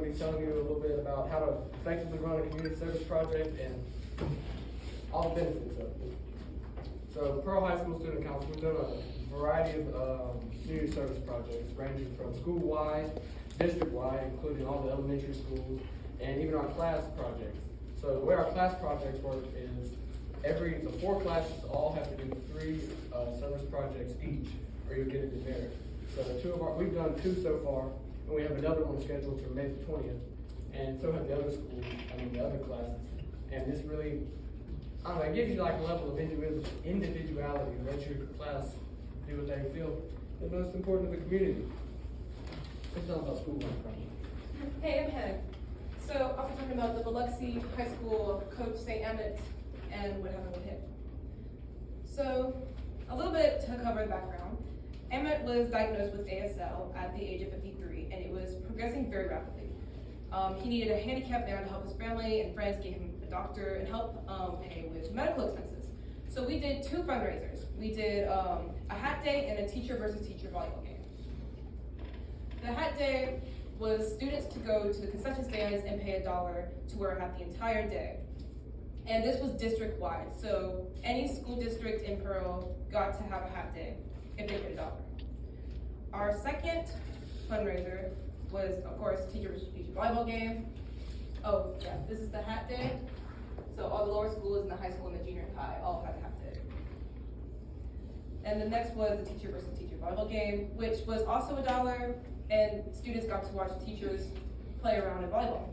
be telling you a little bit about how to effectively run a community service project and all the benefits of it. So Pearl High School Student Council, we've done a variety of community service projects ranging from school-wide, district-wide, including all the elementary schools, and even our class projects. So the way our class projects work is the 4 classes all have to do 3 service projects each, or you'll get a demerit. So we've done 2 so far, and we have another one scheduled for May the 20th, and so have the other schools, the other classes. And this really, I don't know, it gives you like a level of individuality, and lets your class do what they feel is most important to the community. Let's talk about school life. Hey, I'm Heather. So I'll be talking about the Biloxi High School coach St. Emmett and what happened with him. So a little bit to cover the background. Emmett was diagnosed with ASL at the age of 53, and it was progressing very rapidly. He needed a handicap van to help his family and friends get him a doctor and help pay with medical expenses. So we did 2 fundraisers. We did a hat day and a teacher versus teacher volleyball game. The hat day was students to go to the concession stands and pay $1 to wear a hat the entire day. And this was district-wide, so any school district in Pearl got to have a hat day if they paid $1. Our second fundraiser was, of course, teacher versus teacher volleyball game. Oh, yeah, this is the hat day. So all the lower schools and the high school and the junior high all had a hat day. And the next was the teacher versus teacher volleyball game, which was also $1, and students got to watch teachers play around in volleyball.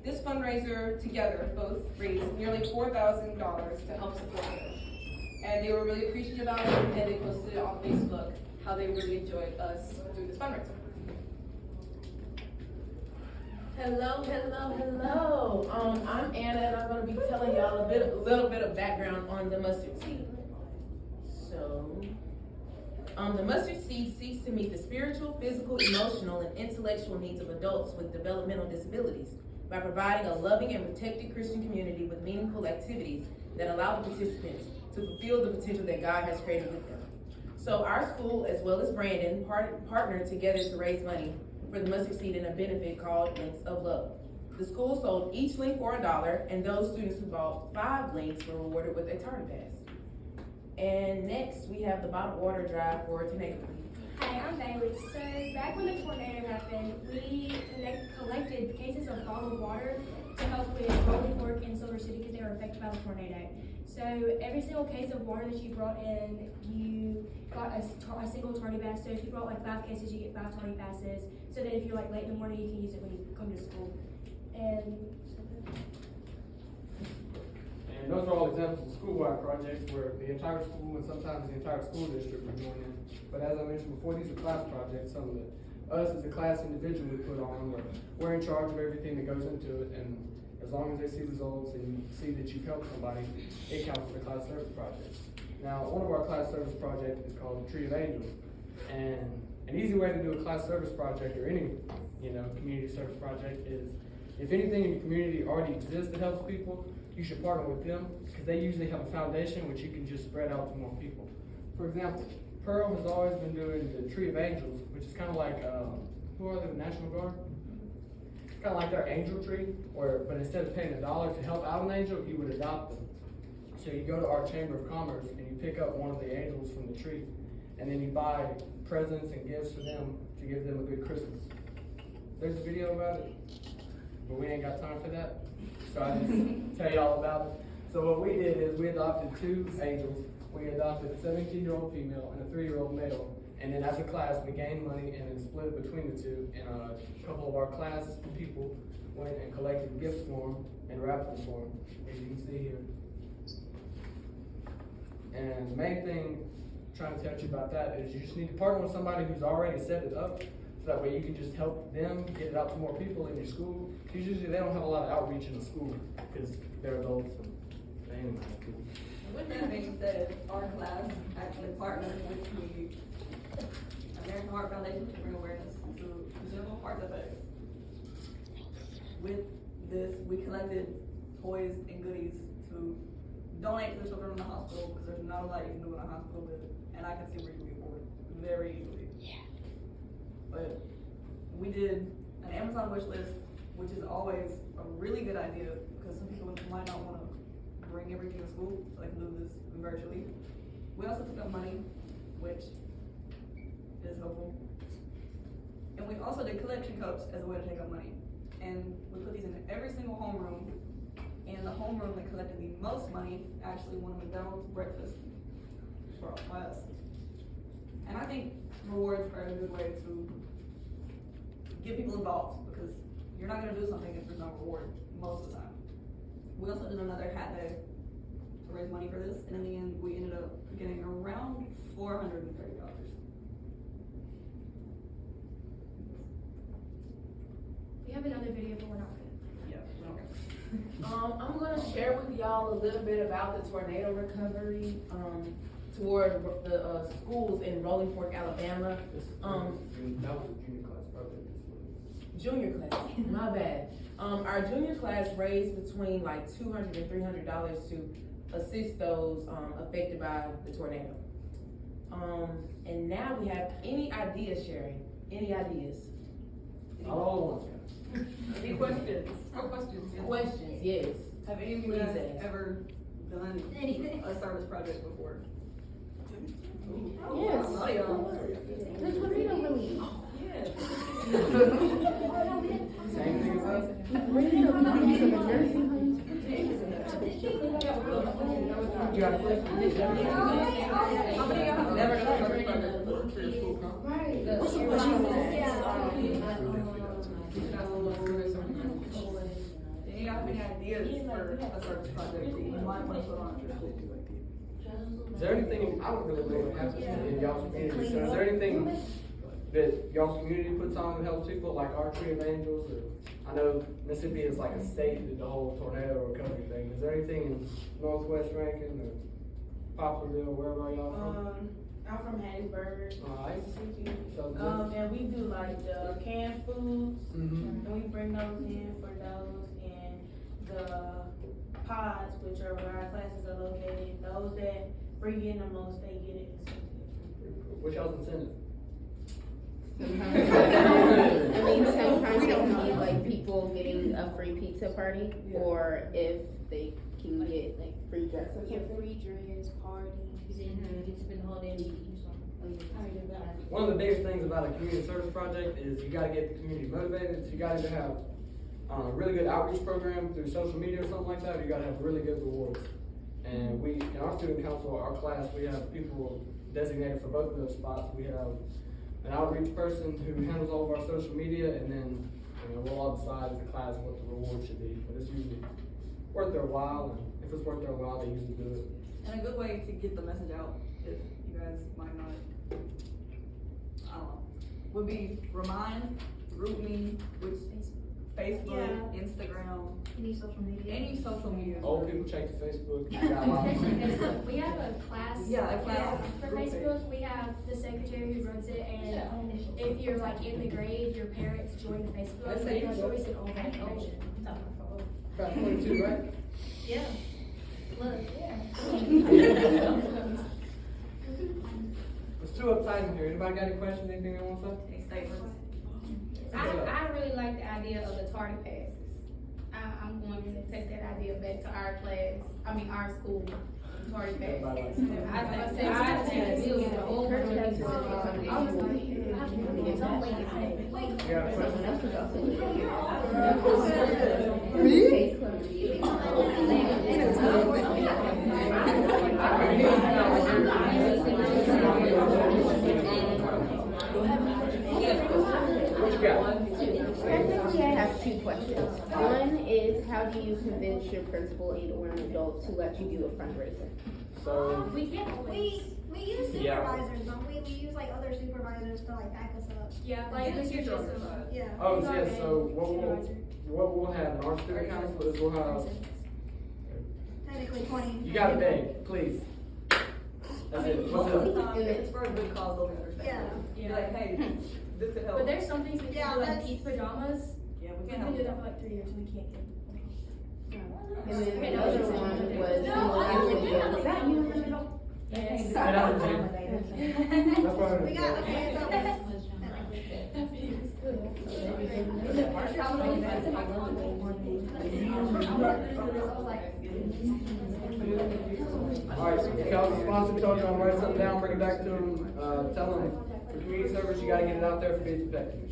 This fundraiser together both raised nearly $4,000 to help support them. And they were really appreciative about it, and they posted it on Facebook how they really enjoyed us doing this fundraiser. Hello. I'm Anna, and I'm going to be telling y'all a little bit of background on the mustard seed. So, the mustard seed seeks to meet the spiritual, physical, emotional, and intellectual needs of adults with developmental disabilities by providing a loving and protected Christian community with meaningful activities that allow the participants to fulfill the potential that God has created with them. So our school, as well as Brandon, partnered together to raise money for the mustard seed in a benefit called Links of Love. The school sold each link for $1, and those students who bought 5 links were rewarded with a tardy pass. And next, we have the bottled water drive for tornado relief. Hi, I'm Bailey. So back when the tornado happened, we collected cases of bottled water to help with Rolling Fork and Silver City because they were affected by the tornado. So every single case of water that you brought in, you got a single tardy pass. So if you brought like 5 cases, you get 5 tardy passes. So that if you're like late in the morning, you can use it when you come to school. And those are all examples of school-wide projects where the entire school and sometimes the entire school district would join in. But as I mentioned before, these are class projects. Some of us as a class individually put on, we're in charge of everything that goes into it, and as long as they see results and you see that you've helped somebody, it counts for the class service project. Now, one of our class service projects is called the Tree of Angels, and an easy way to do a class service project or any community service project is if anything in your community already exists that helps people, you should partner with them because they usually have a foundation which you can just spread out to more people. For example, Pearl has always been doing the Tree of Angels, which is kind of like, who are they, the National Guard? It's kind of like their angel tree, but instead of paying $1 to help out an angel, you would adopt them. So you go to our Chamber of Commerce and you pick up one of the angels from the tree, and then you buy presents and gifts for them to give them a good Christmas. There's a video about it, but we ain't got time for that. So I just tell you all about it. So what we did is we adopted 2 angels. We adopted a 17-year-old female and a 3-year-old male. And then as a class, we gained money and then split it between the 2. And a couple of our class people went and collected gifts for them and wrapped them for them, as you can see here. And the main thing I'm trying to tell you about that is you just need to partner with somebody who's already set it up. So that way you can just help them get it out to more people in your school. Because usually they don't have a lot of outreach in the school because they're adults and they ain't in high school. With that being said, our class actually partnered with the American Heart Foundation to bring awareness to congenital heart defects. With this, we collected toys and goodies to donate to the children in the hospital because there's not a lot you can do in a hospital visit, and I can see where you can be bored very easily. Yeah. But we did an Amazon wish list, which is always a really good idea because some people might not want to bring everything to school, so they can do this virtually. We also took up money, which is helpful. And we also did collection cups as a way to take up money. And we put these in every single homeroom. And the homeroom that collected the most money actually won a McDonald's breakfast for our class. And I think rewards are a good way to get people involved because you're not gonna do something if there's no reward most of the time. We also did another hat day to raise money for this, and in the end, we ended up getting around $430. We have another video, but we're not gonna. Yeah, okay. I'm gonna share with y'all a little bit about the tornado recovery, toward the, schools in Rolling Fork, Alabama. That was a junior class project. Junior class, my bad. Our junior class raised between like $200 and $300 to assist those, affected by the tornado. And now we have any idea sharing, any ideas? All at once. Any questions? No questions. Yeah. Questions, yes. Have any of you Please guys ask. ever done Anything. a service project before? Yes. A lot of y'all. The tornado really. Yeah. Same thing as us. Tornado really from a nursing home. You got a question? How many of y'all have never done a service project before for your school? Do you have any ideas for a service project that you might want to put on your school? Is there anything, I don't really know what happens in y'all's community, so is there anything that y'all's community puts on that helps people, like our Tree of Angels, or, I know Mississippi is like a state that did the whole tornado recovery thing, is there anything in Northwest Rankin or Poplarville, wherever y'all from? I'm from Hattiesburg. Alright, so And we do like the canned foods, Mhm. and we bring those in for those, and the pods, which are where our classes are located, those that bring in the most, they get it incentive. What's y'all's incentive? I mean, sometimes it can be like people getting a free pizza party, or if they can get like free dress or Get something. free drinks, parties, and get to spend the whole day and eat something. One of the biggest things about a community service project is you gotta get the community motivated, so you gotta either have a really good outreach program through social media or something like that, or you gotta have really good rewards. And we, in our student council, our class, we have people designated for both of those spots. We have an outreach person who handles all of our social media, and then, we'll all decide as a class what the reward should be, but it's usually worth their while, and if it's worth their while, they usually do it. And a good way to get the message out, if you guys might not, I don't know, would be remind, group me, which Facebook, Yeah. Instagram, Any social media. any social media. Old people check the Facebook. You got a lot of- We have a class. Yeah, a class. For Facebook, we have the secretary who runs it, and if you're like in the grade, your parents join the Facebook, That's and it. that's where we send all the information. About 22, right? Yeah. Look, yeah. It's too uptight in here. Anybody got any questions, anything they want to say? Any statements? I really like the idea of the tardy passes. I'm going to take that idea back to our class, our school, tardy passes. I think it was the old one. It's only. You got a question? What you got? Technically, I have two questions. One is, how do you convince your principal and/or an adult to let you do a fundraiser? So, We can't always. We use Yeah. supervisors, don't we? We use like other supervisors to like back us up. Yeah, like Get Mr. your Jessup. side. Yeah. oh, He's our yeah, main so supervisor. what we'll have in our student council is we'll have, Technically 20. you gotta beg, please. That's it. Most What's of the it? time, if it's for a good cause, they'll understand. Yeah. Be like, hey, this could help. But there's some things we Yeah, can do, like that's- Pete's pajamas. Yeah, we We've can't been doing that help. for like 3 years, we can't get. And then the other one was, Is that you? Get Yes. out of the gym. That's why. We got, okay, it's over. Alright, so if y'all's sponsor told you to write something down, bring it back to them, tell them for community service, you gotta get it out there for bids effective.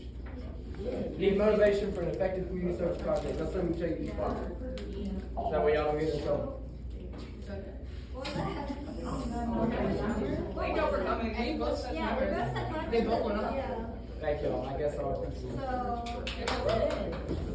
You need motivation for an effective community service project, that's something you take your sponsor. That way y'all don't get in trouble. Thank y'all for coming. Can you both set Yeah, we're both set. They both went up. Yeah. Thank y'all, I guess I'll. So.